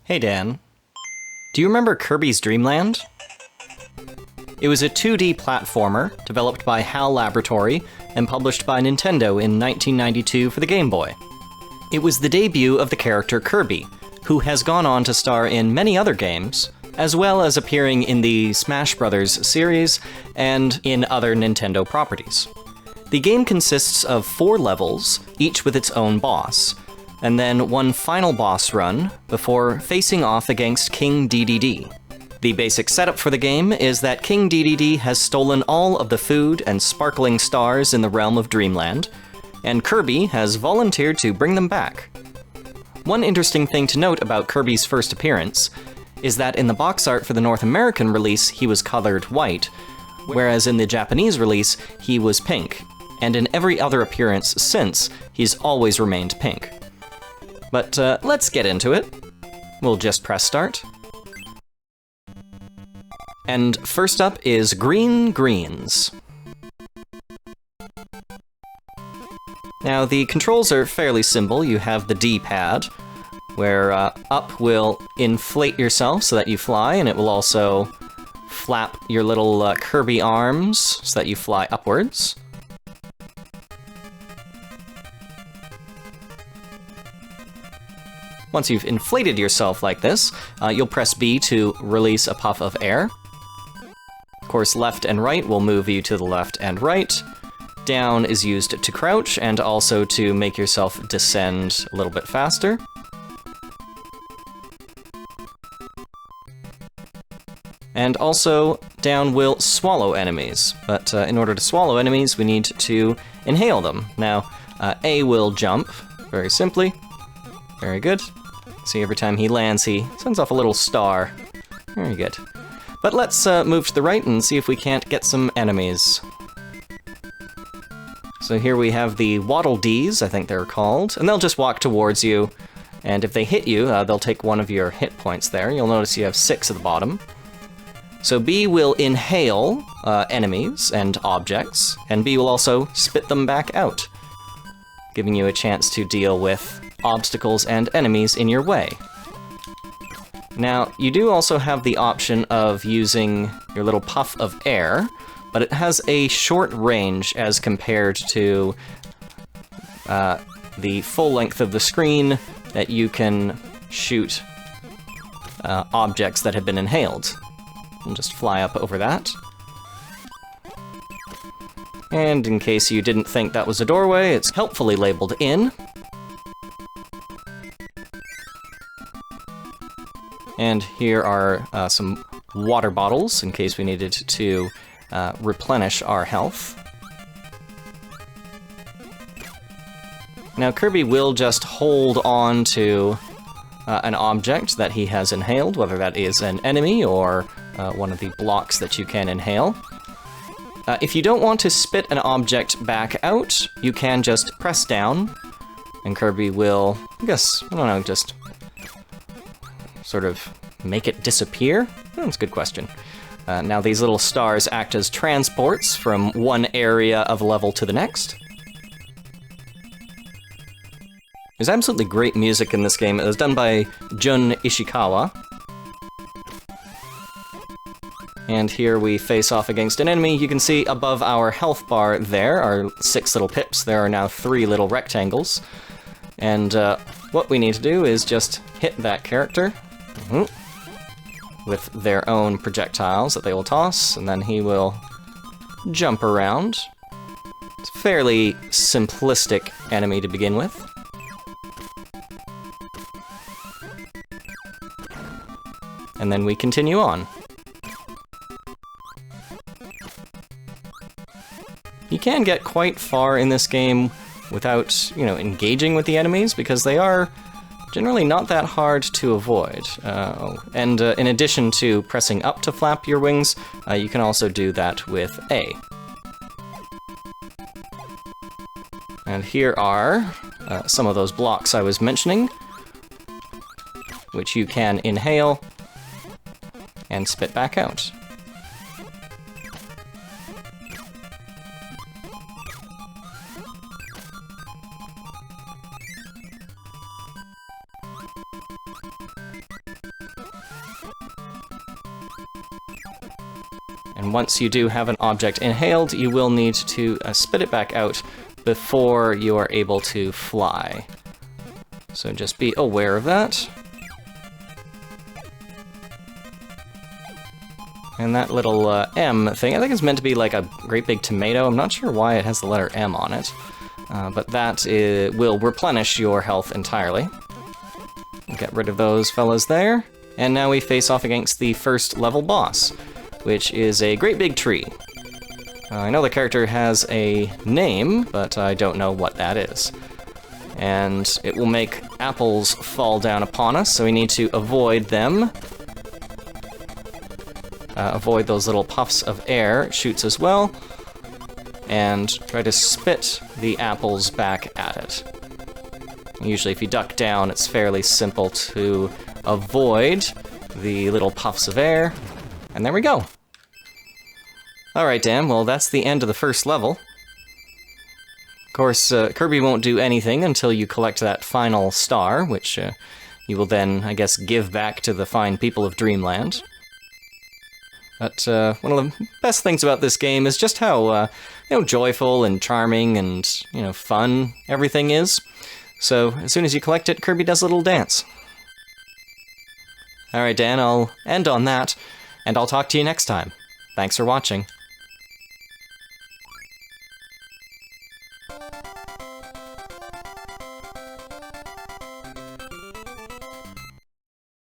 Hey Dan, do you remember Kirby's Dream Land? It was a 2D platformer developed by HAL Laboratory and published by Nintendo in 1992 for the Game Boy. It was the debut of the character Kirby, who has gone on to star in many other games, as well as appearing in the Smash Bros. Series and in other Nintendo properties. The game consists of 4 levels, each with its own boss, and then one final boss run before facing off against King Dedede. The basic setup for the game is that King Dedede has stolen all of the food and sparkling stars in the realm of Dreamland, and Kirby has volunteered to bring them back. One interesting thing to note about Kirby's first appearance is that in the box art for the North American release, he was colored white, whereas in the Japanese release, he was pink, and in every other appearance since, he's always remained pink. But let's get into it. We'll just press start. And first up is Green Greens. Now, the controls are fairly simple. You have the D-pad, where up will inflate yourself so that you fly, and it will also flap your little Kirby arms so that you fly upwards. Once you've inflated yourself like this, you'll press B to release a puff of air. Of course, left and right will move you to the left and right. Down is used to crouch and also to make yourself descend a little bit faster. And also, down will swallow enemies, but in order to swallow enemies, we need to inhale them. Now, A will jump, very simply. Very good. See, every time he lands, he sends off a little star. Very good. But let's move to the right and see if we can't get some enemies. So here we have the Waddle Dees, I think they're called, and they'll just walk towards you, and if they hit you, they'll take one of your hit points there. You'll notice you have 6 at the bottom. So B will inhale enemies and objects, and B will also spit them back out, giving you a chance to deal with obstacles and enemies in your way. Now, you do also have the option of using your little puff of air, but it has a short range as compared to the full length of the screen that you can shoot objects that have been inhaled. And just fly up over that. And in case you didn't think that was a doorway, it's helpfully labeled in. And here are some water bottles, in case we needed to replenish our health. Now Kirby will just hold on to an object that he has inhaled, whether that is an enemy or one of the blocks that you can inhale. If you don't want to spit an object back out, you can just press down, and Kirby will, just sort of make it disappear? That's a good question. Now these little stars act as transports from one area of level to the next. There's absolutely great music in this game. It was done by Jun Ishikawa. And here we face off against an enemy. You can see above our health bar there are 6 little pips. There are now 3 little rectangles. And what we need to do is just hit that character with their own projectiles that they will toss, and then he will jump around. It's a fairly simplistic enemy to begin with. And then we continue on. You can get quite far in this game without, engaging with the enemies, because they are generally not that hard to avoid. And in addition to pressing up to flap your wings, you can also do that with A. And here are some of those blocks I was mentioning, which you can inhale and spit back out. And once you do have an object inhaled, you will need to spit it back out before you are able to fly. So just be aware of that. And that little M thing, I think it's meant to be like a great big tomato. I'm not sure why it has the letter M on it. But that will replenish your health entirely. Get rid of those fellas there. And now we face off against the first level boss, which is a great big tree. I know the character has a name, but I don't know what that is. And it will make apples fall down upon us, so we need to avoid them. Avoid those little puffs of air. It shoots as well. And try to spit the apples back at it. Usually if you duck down, it's fairly simple to avoid the little puffs of air. And there we go. Alright, Dan, well that's the end of the first level. Of course, Kirby won't do anything until you collect that final star, which you will then, I guess, give back to the fine people of Dreamland. But one of the best things about this game is just how, joyful and charming and, fun everything is. So, as soon as you collect it, Kirby does a little dance. Alright, Dan, I'll end on that, and I'll talk to you next time. Thanks for watching.